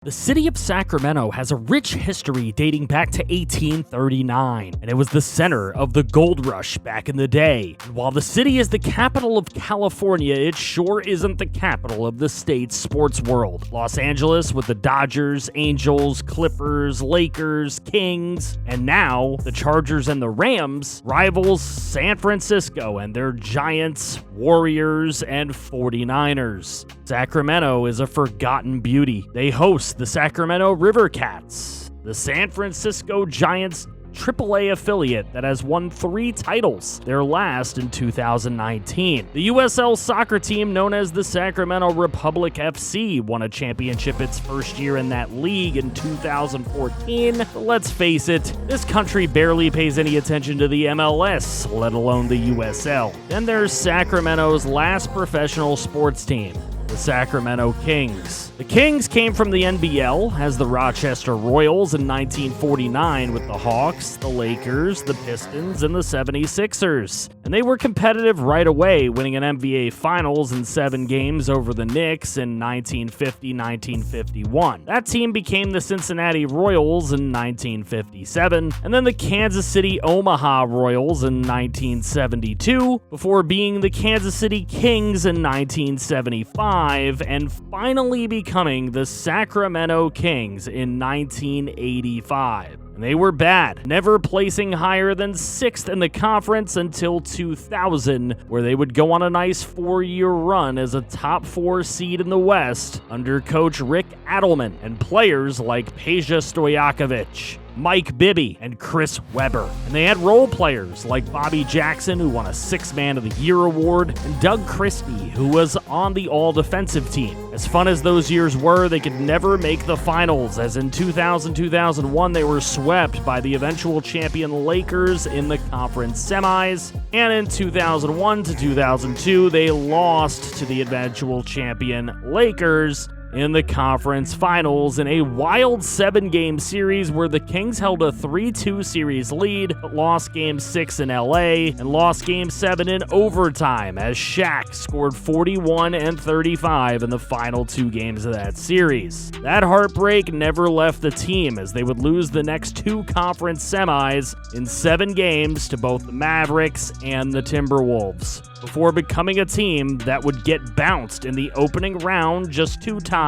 The city of Sacramento has a rich history dating back to 1839, and it was the center of the gold rush back in the day. And while the city is the capital of California, it sure isn't the capital of the state's sports world. Los Angeles with the Dodgers, Angels, Clippers, Lakers, Kings, and now the Chargers and the Rams rivals San Francisco and their Giants, Warriors, and 49ers. Sacramento is a forgotten beauty. They host the Sacramento River Cats, the San Francisco Giants AAA affiliate that has won 3 titles, their last in 2019. The USL soccer team known as the Sacramento Republic FC won a championship its first year in that league in 2014. But let's face it, this country barely pays any attention to the MLS, let alone the USL. Then there's Sacramento's last professional sports team, the Sacramento Kings. The Kings came from the NBL as the Rochester Royals in 1949 with the Hawks, the Lakers, the Pistons, and the 76ers. And they were competitive right away, winning an NBA Finals in 7 games over the Knicks in 1950-1951. That team became the Cincinnati Royals in 1957, and then the Kansas City Omaha Royals in 1972, before being the Kansas City Kings in 1975, and finally becoming the Sacramento Kings in 1985. And they were bad, never placing higher than 6th in the conference until 2000, where they would go on a nice 4-year run as a top 4 seed in the West under coach Rick Adelman and players like Peja Stojakovic, Mike Bibby, and Chris Webber. And they had role players like Bobby Jackson, who won a 6th Man of the Year award, and Doug Christie, who was on the all-defensive team. As fun as those years were, they could never make the finals, as in 2000-2001 they were swept by the eventual champion Lakers in the conference semis, and in 2001-2002 they lost to the eventual champion Lakers in the conference finals in a wild 7-game series where the Kings held a 3-2 series lead, but lost Game 6 in LA and lost Game 7 in overtime as Shaq scored 41 and 35 in the final 2 games of that series. That heartbreak never left the team as they would lose the next 2 conference semis in 7 games to both the Mavericks and the Timberwolves, before becoming a team that would get bounced in the opening round just 2 times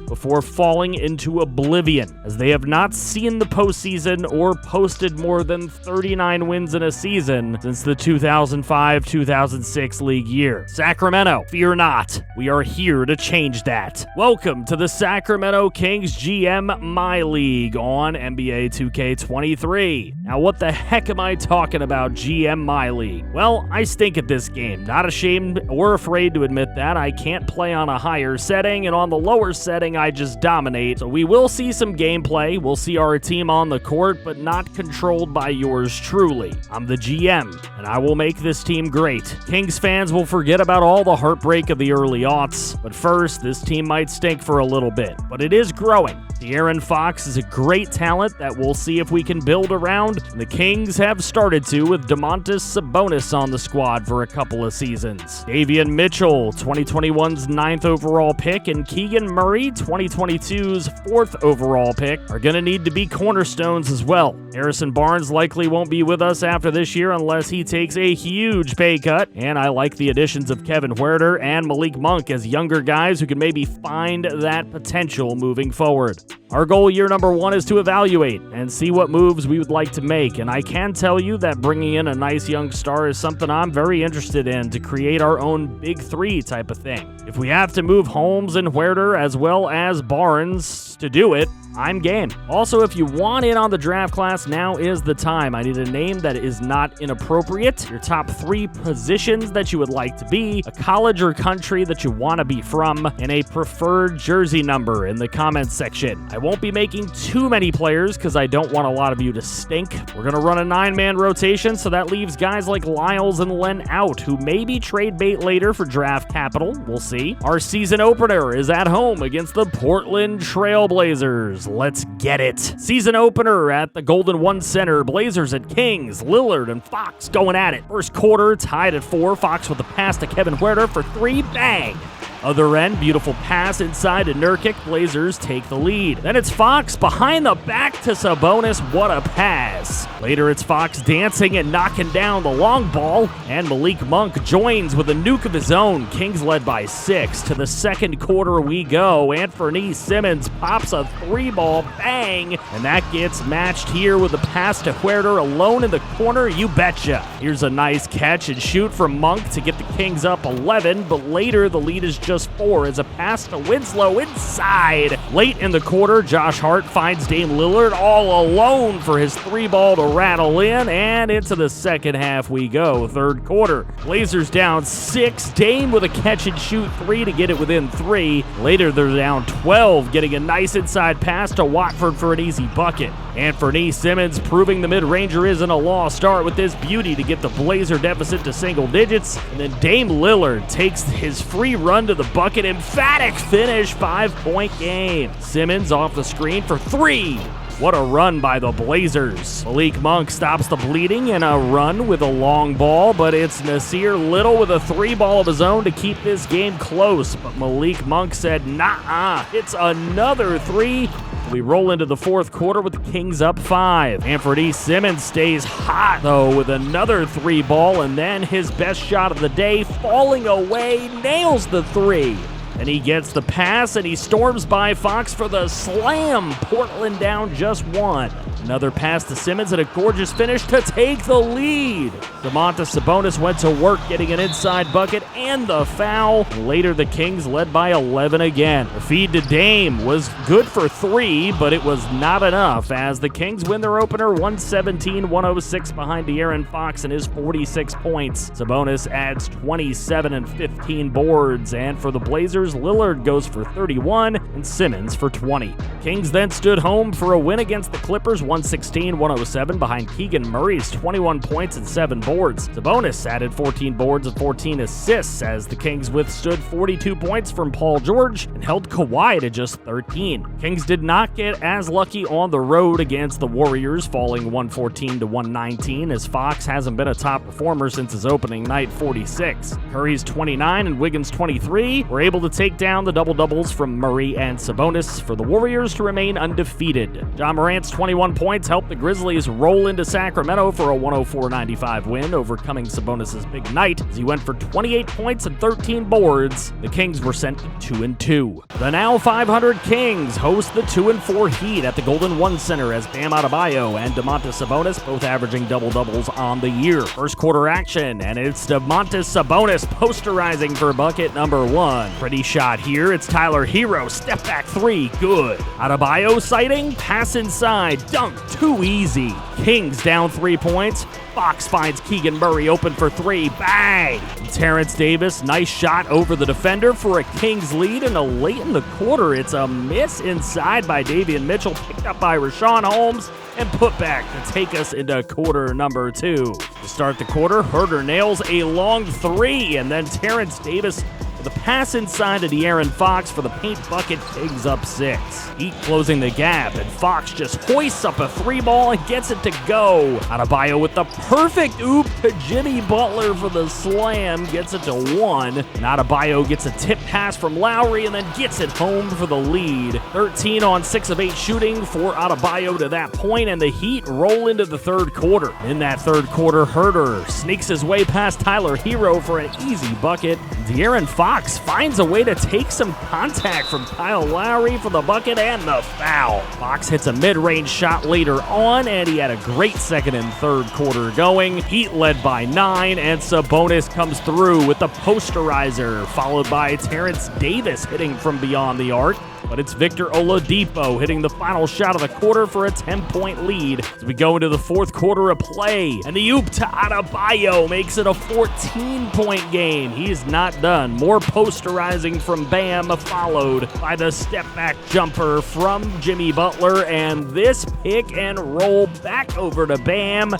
before falling into oblivion, as they have not seen the postseason or posted more than 39 wins in a season since the 2005-2006 league year. Sacramento, fear not. We are here to change that. Welcome to the Sacramento Kings GM MyLeague on NBA 2K23. Now, what the heck am I talking about, GM MyLeague? Well, I stink at this game. Not ashamed or afraid to admit that. I can't play on a higher setting, and on the lower setting, I just dominate. So we will see some gameplay. We'll see our team on the court, but not controlled by yours truly. I'm the GM, and I will make this team great. Kings fans will forget about all the heartbreak of the early aughts, but first, this team might stink for a little bit, but it is growing. De'Aaron Fox is a great talent that we'll see if we can build around, and the Kings have started to with Domantas Sabonis on the squad for a couple of seasons. Davion Mitchell, 2021's 9th overall pick, and Keegan Murray, 2022's 4th overall pick, are going to need to be cornerstones as well. Harrison Barnes likely won't be with us after this year unless he takes a huge pay cut, and I like the additions of Kevin Huerter and Malik Monk as younger guys who can maybe find that potential moving forward. Our goal year number 1 is to evaluate and see what moves we would like to make, and I can tell you that bringing in a nice young star is something I'm very interested in to create our own big 3 type of thing. If we have to move Holmes and Huerter as well as Barnes to do it, I'm game. Also, if you want in on the draft class, now is the time. I need a name that is not inappropriate, your top 3 positions that you would like to be, a college or country that you want to be from, and a preferred jersey number in the comments section. I won't be making too many players because I don't want a lot of you to stink. We're going to run a 9-man rotation, so that leaves guys like Lyles and Len out, who may be trade bait later for draft capital. We'll see. Our season opener is at home against the Portland Trailblazers. Let's get it. Season opener at the Golden One Center. Blazers at Kings. Lillard and Fox going at it. First quarter tied at 4. Fox with a pass to Kevin Huerter for 3. Bang! Other end, beautiful pass inside to Nurkic. Blazers take the lead. Then it's Fox behind the back to Sabonis. What a pass. Later, it's Fox dancing and knocking down the long ball. And Malik Monk joins with a nuke of his own. Kings led by 6. To the second quarter we go. Anthony Simmons pops a 3-ball. Bang. And that gets matched here with a pass to Huerter alone in the corner. You betcha. Here's a nice catch and shoot from Monk to get the Kings up 11. But later, the lead is just 4 as a pass to Winslow inside. Late in the quarter, Josh Hart finds Dame Lillard all alone for his 3-ball to rattle in, and into the second half we go. Third quarter, Blazers down 6. Dame with a catch-and-shoot 3 to get it within 3. Later, they're down 12, getting a nice inside pass to Watford for an easy bucket. Anthony Simmons proving the mid-ranger isn't a lost art with this beauty to get the Blazer deficit to single digits. And then Dame Lillard takes his free run to the bucket. Emphatic finish, 5-point game. Simmons off the screen for 3. What a run by the Blazers. Malik Monk stops the bleeding in a run with a long ball, but it's Nasir Little with a 3-ball of his own to keep this game close. But Malik Monk said, nah, it's another 3. We roll into the fourth quarter with the Kings up 5. Anthony Simmons stays hot, though, with another 3-ball, and then his best shot of the day, falling away, nails the 3. And he gets the pass, and he storms by Fox for the slam. Portland down just 1. Another pass to Simmons and a gorgeous finish to take the lead. Domantas Sabonis went to work getting an inside bucket and the foul. Later, the Kings led by 11 again. The feed to Dame was good for 3, but it was not enough as the Kings win their opener 117-106 behind De'Aaron Fox and his 46 points. Sabonis adds 27 and 15 boards, and for the Blazers, Lillard goes for 31 and Simmons for 20. Kings then stood home for a win against the Clippers 116-107 behind Keegan Murray's 21 points and 7 boards. Sabonis added 14 boards and 14 assists as the Kings withstood 42 points from Paul George and held Kawhi to just 13. Kings did not get as lucky on the road against the Warriors, falling 114-119 as Fox hasn't been a top performer since his opening night 46. Curry's 29 and Wiggins' 23 were able to take down the double-doubles from Murray and Sabonis for the Warriors to remain undefeated. Ja Morant's 21 points helped the Grizzlies roll into Sacramento for a 104-95 win, overcoming Sabonis' big night as he went for 28 points and 13 boards. The Kings were sent to 2-2. The now 500 Kings host the 2-4 Heat at the Golden One Center as Bam Adebayo and Domantas Sabonis both averaging double-doubles on the year. First quarter action, and it's Domantas Sabonis posterizing for bucket number 1. Pretty shot here. It's Tyler Hero. Step back 3. Good. Adebayo sighting. Pass inside. Dunk. Too easy. Kings down 3 points. Fox finds Keegan Murray open for 3. Bang! Terrence Davis, nice shot over the defender for a Kings lead. And late in the quarter, it's a miss inside by Davion Mitchell, picked up by Rashawn Holmes, and put back to take us into quarter number 2. To start the quarter, Huerter nails a long 3, and then Terrence Davis with a pass inside to De'Aaron Fox for the paint bucket. Kings up 6. Heat closing the gap, and Fox just hoists up a 3-ball and gets it to go. Adebayo with the perfect oop to Jimmy Butler for the slam, gets it to 1. And Adebayo gets a tip pass from Lowry and then gets it home for the lead. 13 on 6 of 8 shooting for Adebayo to that point, and the Heat roll into the third quarter. In that third quarter, Huerter sneaks his way past Tyler Hero for an easy bucket. De'Aaron Fox finds a way to take some contact from Kyle Lowry for the bucket and the foul. Fox hits a mid-range shot later on, and he had a great second and third quarter going. Heat led by 9, and Sabonis comes through with the posterizer, followed by Terrence Davis hitting from beyond the arc. But it's Victor Oladipo hitting the final shot of the quarter for a 10-point lead as we go into the fourth quarter of play. And the oop to Adebayo makes it a 14-point game. He is not done. More posterizing from Bam, followed by the step-back jumper from Jimmy Butler. And this pick and roll back over to Bam.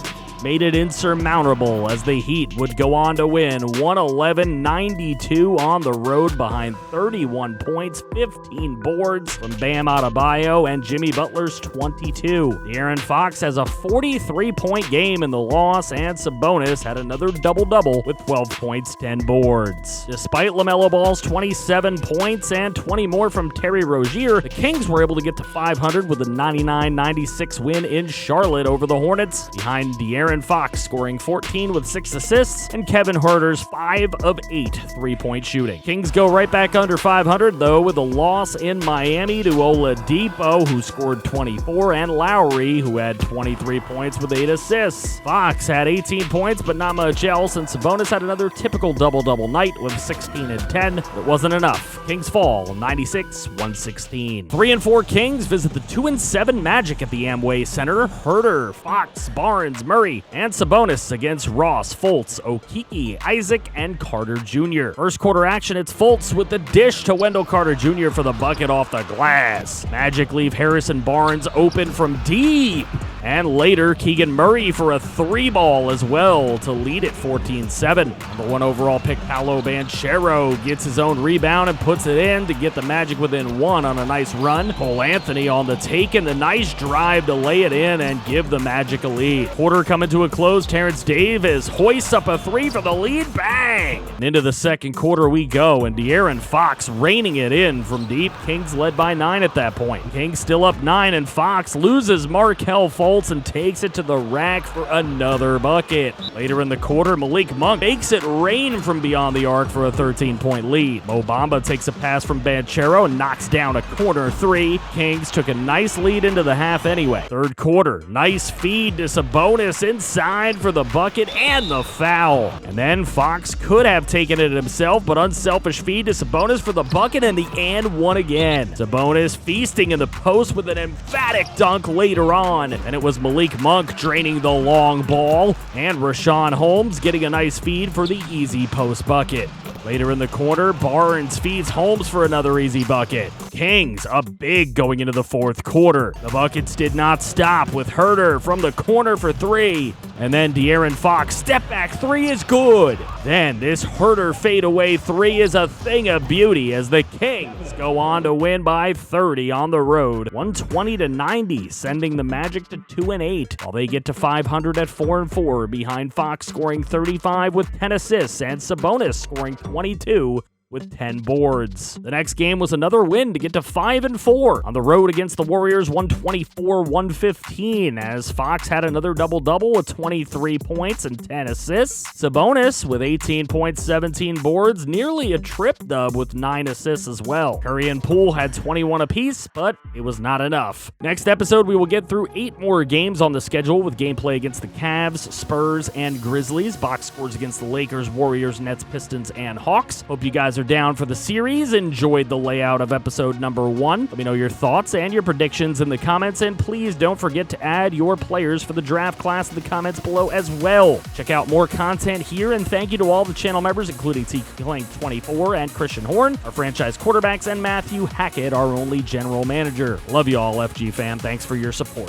made it insurmountable as the Heat would go on to win 111-92 on the road behind 31 points, 15 boards from Bam Adebayo and Jimmy Butler's 22. De'Aaron Fox has a 43-point game in the loss, and Sabonis had another double-double with 12 points, 10 boards. Despite LaMelo Ball's 27 points and 20 more from Terry Rozier, the Kings were able to get to 500 with a 99-96 win in Charlotte over the Hornets, behind De'Aaron Fox scoring 14 with 6 assists and Kevin Huerter's 5 of 8 3-point shooting. Kings go right back under 500, though, with a loss in Miami to Oladipo, who scored 24, and Lowry, who had 23 points with 8 assists. Fox had 18 points, but not much else, and Sabonis had another typical double-double night with 16 and 10. It wasn't enough. Kings fall 96-116. 3-4 Kings visit the 2-7 Magic at the Amway Center. Huerter, Fox, Barnes, Murray, and Sabonis against Ross, Fultz, Okeke, Isaac, and Carter Jr. First quarter action, it's Fultz with the dish to Wendell Carter Jr. for the bucket off the glass. Magic leave Harrison Barnes open from deep. And later, Keegan Murray for a 3-ball as well to lead it 14-7. Number 1 overall pick Paolo Banchero gets his own rebound and puts it in to get the Magic within 1 on a nice run. Cole Anthony on the take and the nice drive to lay it in and give the Magic a lead. Quarter coming to a close. Terrence Davis hoists up a 3 for the lead. Bang! And into the second quarter we go, and De'Aaron Fox reining it in from deep. Kings led by 9 at that point. Kings still up 9, and Fox loses Markelle Fultz and takes it to the rack for another bucket. Later in the quarter, Malik Monk makes it rain from beyond the arc for a 13-point lead. Mo Bamba takes a pass from Banchero and knocks down a corner 3. Kings took a nice lead into the half anyway. Third quarter, nice feed to Sabonis inside for the bucket and the foul. And then Fox could have taken it himself, but unselfish feed to Sabonis for the bucket and the and one again. Sabonis feasting in the post with an emphatic dunk later on, and it was Malik Monk draining the long ball, and Rashawn Holmes getting a nice feed for the easy post bucket. Later in the quarter, Barnes feeds Holmes for another easy bucket. Kings up big going into the fourth quarter. The buckets did not stop with Huerter from the corner for 3. And then De'Aaron Fox step back 3 is good. Then this Huerter fadeaway 3 is a thing of beauty as the Kings go on to win by 30 on the road, 120-90, sending the Magic to 2-8, while they get to 500 at 4-4, behind Fox scoring 35 with 10 assists and Sabonis scoring 22 with 10 boards. The next game was another win to get to 5-4 on the road against the Warriors, 124-115, as Fox had another double-double with 23 points and 10 assists. Sabonis with 18 points, 17 boards, nearly a trip dub with 9 assists as well. Curry and Poole had 21 apiece, but it was not enough. Next episode, we will get through 8 more games on the schedule with gameplay against the Cavs, Spurs, and Grizzlies, box scores against the Lakers, Warriors, Nets, Pistons, and Hawks. Hope you guys are down for the series. Enjoyed the layout of episode number 1. Let me know your thoughts and your predictions in the comments, and please don't forget to add your players for the draft class in the comments below as well. Check out more content here, and thank you to all the channel members, including T-Clank24 and Christian Horn, our franchise quarterbacks, and Matthew Hackett, our only general manager. Love you all, FG fam. Thanks for your support.